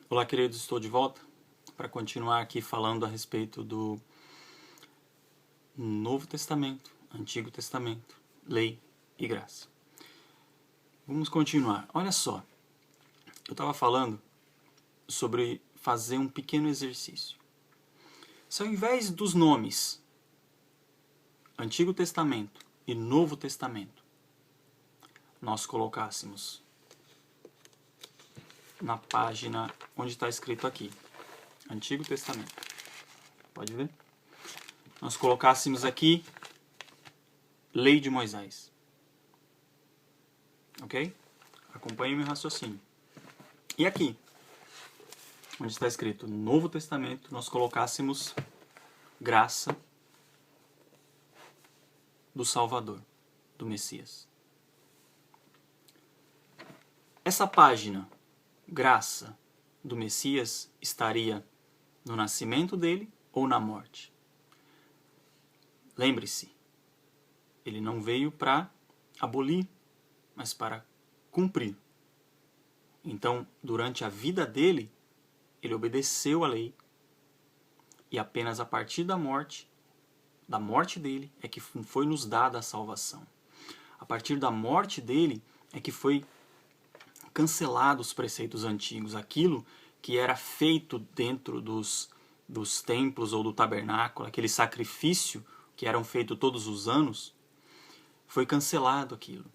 Olá, queridos, estou de volta para continuar aqui falando a respeito do Novo Testamento, Antigo Testamento, Lei e Graça. Vamos continuar. Olha só, eu estava falando sobre fazer um pequeno exercício. Se ao invés dos nomes Antigo Testamento e Novo Testamento, nós colocássemos na página onde está escrito aqui, Antigo Testamento. Pode ver? Nós colocássemos aqui Lei de Moisés. Ok? Acompanhe meu raciocínio. E aqui, onde está escrito Novo Testamento, nós colocássemos graça do Salvador, do Messias. Essa página, graça do Messias, estaria no nascimento dele ou na morte? Lembre-se, ele não veio para abolir, mas para cumprir. Então, durante a vida dele, ele obedeceu à lei e apenas a partir da morte dele, é que foi nos dada a salvação. A partir da morte dele é que foi cancelado os preceitos antigos, aquilo que era feito dentro dos templos ou do tabernáculo, aquele sacrifício que eram feito todos os anos, foi cancelado aquilo.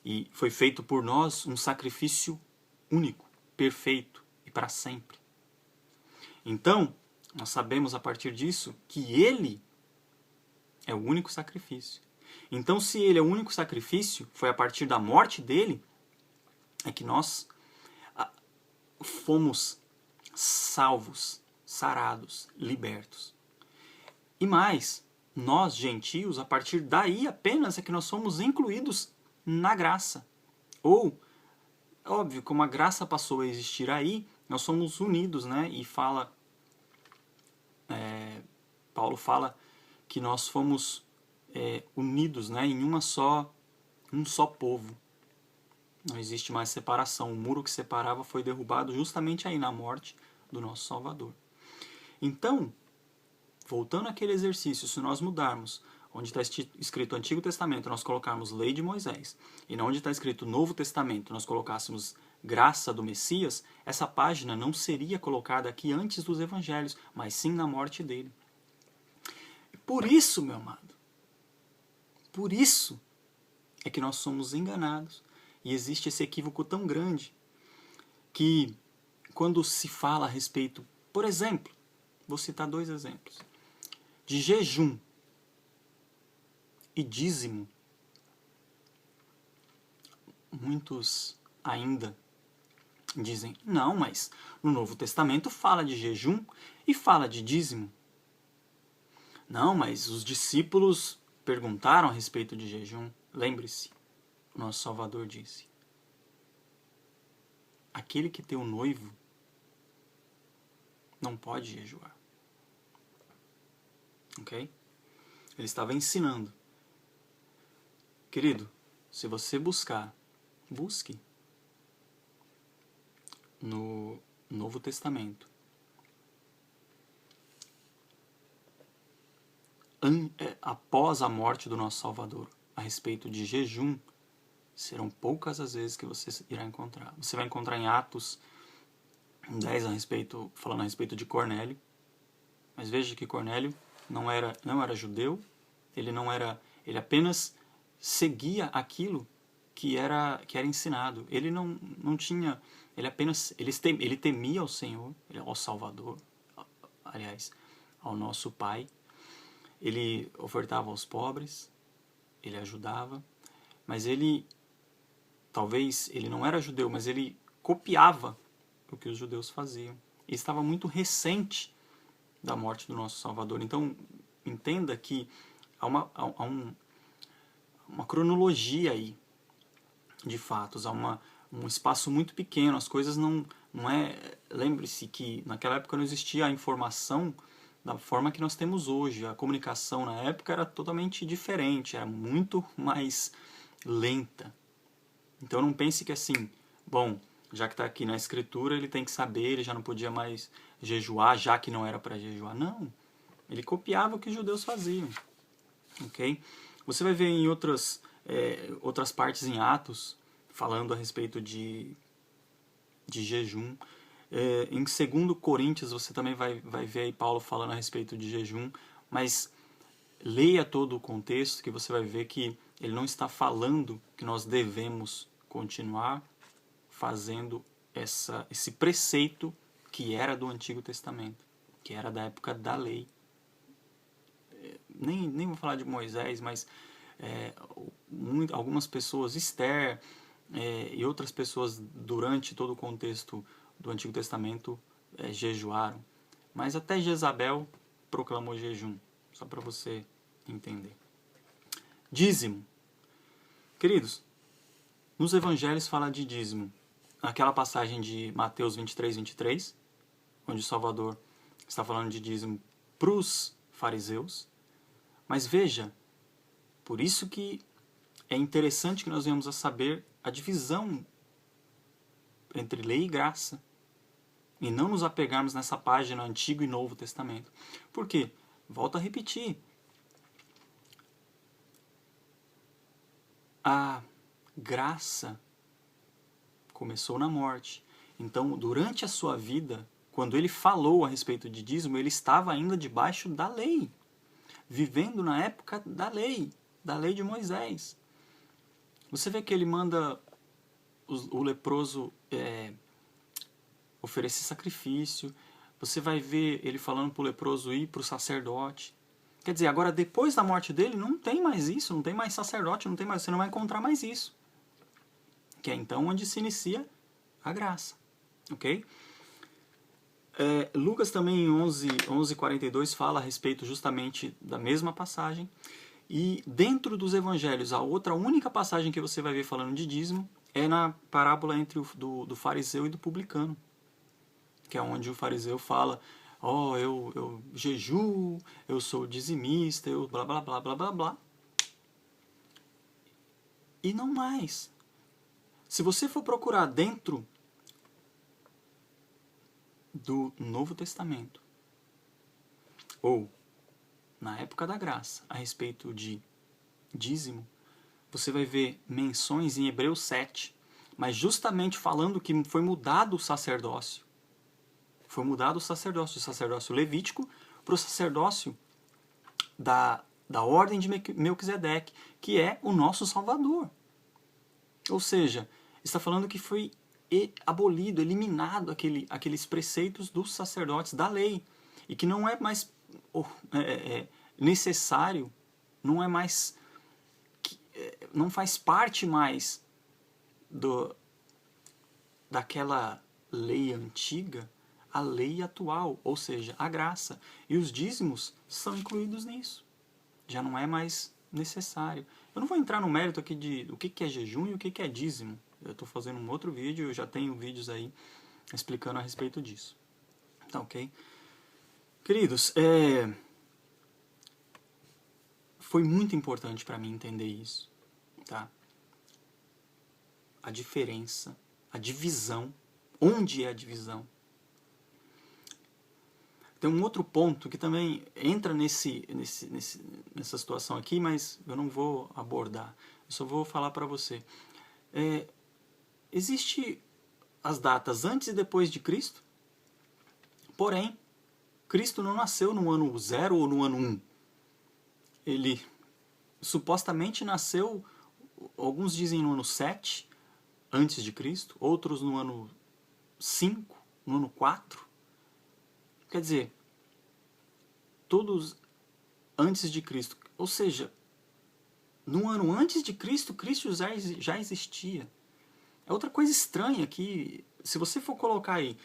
E foi feito por nós um sacrifício único, perfeito e para sempre. Então, nós sabemos a partir disso que ele é o único sacrifício. Então, se ele é o único sacrifício, foi a partir da morte dele é que nós fomos salvos, sarados, libertos. E mais, nós, gentios, a partir daí apenas é que nós somos incluídos na graça. Ou, óbvio, como a graça passou a existir aí, nós somos unidos, né? E Paulo fala que nós fomos unidos, né? Em um só povo. Não existe mais separação. O muro que separava foi derrubado justamente aí na morte do nosso Salvador. Então, voltando àquele exercício, se nós mudarmos onde está escrito Antigo Testamento, nós colocarmos Lei de Moisés, e onde está escrito Novo Testamento, nós colocássemos Graça do Messias, essa página não seria colocada aqui antes dos Evangelhos, mas sim na morte dele. Por isso, meu amado, por isso é que nós somos enganados. E existe esse equívoco tão grande que quando se fala a respeito, por exemplo, vou citar 2 exemplos, de jejum e dízimo, muitos ainda dizem, não, mas no Novo Testamento fala de jejum e fala de dízimo. Não, mas os discípulos perguntaram a respeito de jejum. Lembre-se, nosso Salvador disse, aquele que tem um noivo não pode jejuar. Ok? Ele estava ensinando. Querido, se você busque no Novo Testamento após a morte do nosso Salvador a respeito de jejum, serão poucas as vezes que você irá encontrar. Você vai encontrar em Atos 10 falando a respeito de Cornélio, mas veja que Cornélio não era judeu, ele apenas seguia aquilo que era ensinado. Ele não tinha, ele temia ao Senhor, ao Salvador, aliás, ao nosso Pai. Ele ofertava aos pobres, ele ajudava, mas talvez ele não era judeu, mas ele copiava o que os judeus faziam. E estava muito recente da morte do nosso Salvador. Então, entenda que há uma cronologia aí de fatos, há um espaço muito pequeno, as coisas não é... Lembre-se que naquela época não existia a informação da forma que nós temos hoje. A comunicação na época era totalmente diferente, era muito mais lenta. Então não pense que assim, bom, Já que está aqui na escritura, ele tem que saber, ele já não podia mais jejuar, já que não era para jejuar. Não, ele copiava o que os judeus faziam. Ok? Você vai ver em outras partes em Atos, falando a respeito de jejum. Em 2 Coríntios você também vai ver aí Paulo falando a respeito de jejum, mas leia todo o contexto que você vai ver que ele não está falando que nós devemos continuar fazendo esse preceito que era do Antigo Testamento, que era da época da lei. Nem vou falar de Moisés, mas algumas pessoas, Esther e outras pessoas durante todo o contexto do Antigo Testamento jejuaram. Mas até Jezabel proclamou jejum, só para você entender. Dízimo. Queridos, nos evangelhos fala de dízimo. Aquela passagem de Mateus 23, onde o Salvador está falando de dízimo para os fariseus. Mas veja, por isso que é interessante que nós venhamos a saber a divisão entre lei e graça, e não nos apegarmos nessa página Antigo e Novo Testamento. Por quê? Volto a repetir. A graça começou na morte. Então, durante a sua vida, quando ele falou a respeito de dízimo, ele estava ainda debaixo da lei, vivendo na época da lei de Moisés. Você vê que ele manda o leproso oferecer sacrifício. Você vai ver ele falando para o leproso ir para o sacerdote. Quer dizer, agora depois da morte dele não tem mais isso, não tem mais sacerdote, você não vai encontrar mais isso. Que é então onde se inicia a graça. Ok? Lucas também em 11:42 fala a respeito justamente da mesma passagem. E dentro dos evangelhos, a outra única passagem que você vai ver falando de dízimo é na parábola entre do fariseu e do publicano. Que é onde o fariseu fala, eu jejuo, eu sou dizimista, eu blá blá blá blá blá blá. E não mais. Se você for procurar dentro do Novo Testamento, ou na época da graça, a respeito de dízimo, você vai ver menções em Hebreus 7, mas justamente falando que foi mudado o sacerdócio. Foi mudado o sacerdócio levítico para o sacerdócio da ordem de Melquisedeque, que é o nosso Salvador. Ou seja, está falando que foi abolido, eliminado aqueles preceitos dos sacerdotes da lei, e que não é mais necessário, não faz parte mais daquela lei antiga, a lei atual, ou seja, a graça. E os dízimos são incluídos nisso. Já não é mais necessário. Eu não vou entrar no mérito aqui de o que é jejum e o que é dízimo. Eu estou fazendo um outro vídeo, eu já tenho vídeos aí explicando a respeito disso. Tá ok? Queridos, foi muito importante para mim entender isso. Tá? A diferença, a divisão. Onde é a divisão? Tem um outro ponto que também entra nessa situação aqui, mas eu não vou abordar. Eu só vou falar para você. Existe as datas antes e depois de Cristo, porém, Cristo não nasceu no ano 0 ou no ano 1. Ele supostamente nasceu, alguns dizem no ano 7, antes de Cristo, outros no ano 5, no ano 4. Quer dizer, todos antes de Cristo. Ou seja, no ano antes de Cristo, Cristo já existia. É outra coisa estranha que, se você for colocar aí,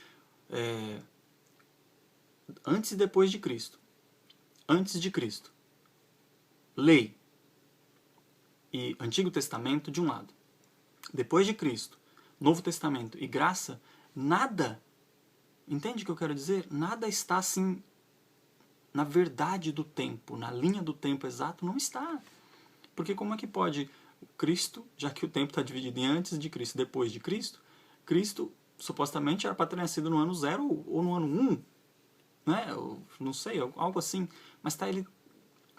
antes e depois de Cristo. Antes de Cristo. Lei e Antigo Testamento de um lado. Depois de Cristo, Novo Testamento e graça, nada, entende o que eu quero dizer? Nada está assim na verdade do tempo, na linha do tempo exato, não está. Porque como é que pode Cristo, já que o tempo está dividido em antes de Cristo e depois de Cristo, Cristo supostamente era para ter nascido no ano 0 ou no ano 1, né? Eu não sei, algo assim. Mas tá,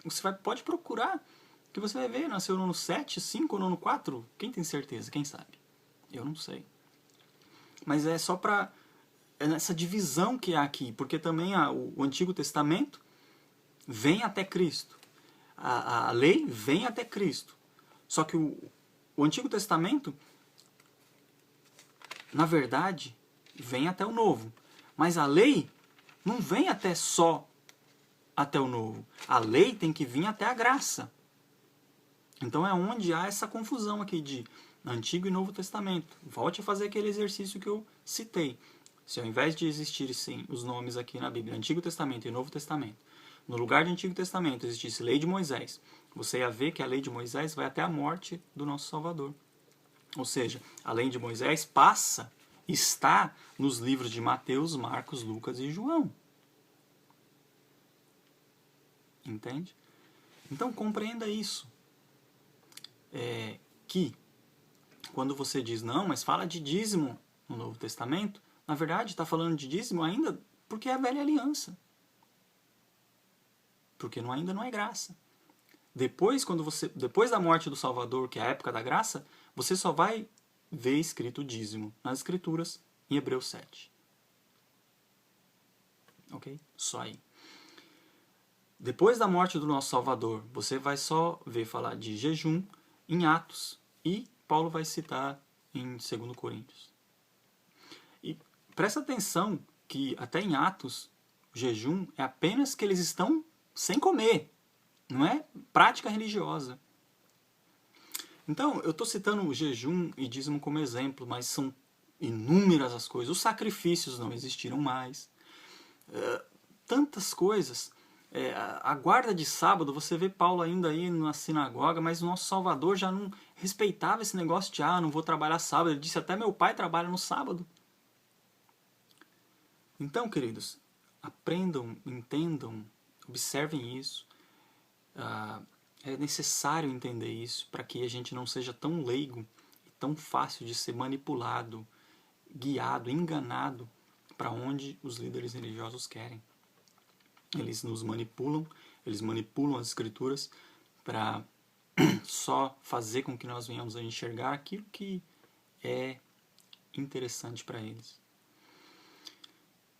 você pode procurar, que você vai ver, nasceu no ano 7, 5 ou no ano 4. Quem tem certeza? Quem sabe? Eu não sei. Mas é só para essa divisão que há aqui, porque também o Antigo Testamento vem até Cristo. A lei vem até Cristo. Só que o Antigo Testamento, na verdade, vem até o Novo. Mas a lei não vem só até o Novo. A lei tem que vir até a graça. Então é onde há essa confusão aqui de Antigo e Novo Testamento. Volte a fazer aquele exercício que eu citei. Se ao invés de existirem os nomes aqui na Bíblia, Antigo Testamento e Novo Testamento, no lugar de Antigo Testamento existisse lei de Moisés, você ia ver que a lei de Moisés vai até a morte do nosso Salvador. Ou seja, a lei de Moisés está nos livros de Mateus, Marcos, Lucas e João. Entende? Então compreenda isso. Que quando você diz não, mas fala de dízimo no Novo Testamento, na verdade está falando de dízimo ainda porque é a velha aliança. Porque ainda não é graça. Depois da morte do Salvador, que é a época da graça, você só vai ver escrito dízimo nas Escrituras em Hebreus 7. Ok? Só aí. Depois da morte do nosso Salvador, você vai só ver falar de jejum em Atos. E Paulo vai citar em 2 Coríntios. E presta atenção que até em Atos, o jejum é apenas que eles estão sem comer. Não é prática religiosa. Então, eu estou citando o jejum e dízimo como exemplo, mas são inúmeras as coisas. Os sacrifícios não existiram mais. Tantas coisas. A guarda de sábado, você vê Paulo ainda aí na sinagoga, mas o nosso Salvador já não respeitava esse negócio de não vou trabalhar sábado. Ele disse, até meu pai trabalha no sábado. Então, queridos, aprendam, entendam, observem isso. É necessário entender isso para que a gente não seja tão leigo e tão fácil de ser manipulado, guiado, enganado para onde os líderes religiosos querem. Eles nos manipulam, eles manipulam as escrituras para só fazer com que nós venhamos a enxergar aquilo que é interessante para eles.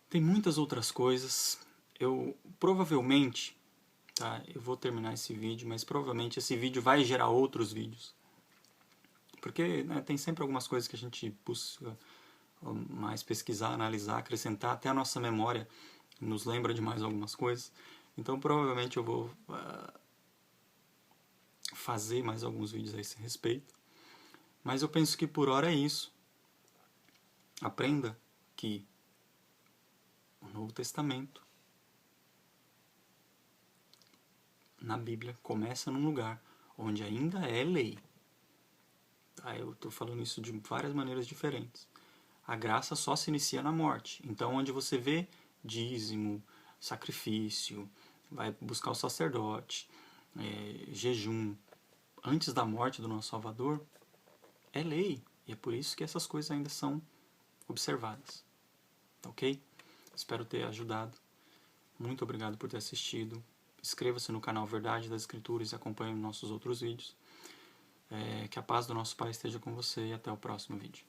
Tem muitas outras coisas. Eu provavelmente, eu vou terminar esse vídeo, mas provavelmente esse vídeo vai gerar outros vídeos. Porque tem sempre algumas coisas que a gente busca mais pesquisar, analisar, acrescentar, até a nossa memória nos lembra de mais algumas coisas. Então provavelmente eu vou fazer mais alguns vídeos a esse respeito. Mas eu penso que por hora é isso. Aprenda que o Novo Testamento na Bíblia começa num lugar onde ainda é lei. Eu estou falando isso de várias maneiras diferentes. A graça só se inicia na morte. Então, onde você vê dízimo, sacrifício, vai buscar o sacerdote, jejum, antes da morte do nosso Salvador, é lei. E é por isso que essas coisas ainda são observadas. Ok? Espero ter ajudado. Muito obrigado por ter assistido. Inscreva-se no canal Verdade das Escrituras e acompanhe nossos outros vídeos. Que a paz do nosso Pai esteja com você e até o próximo vídeo.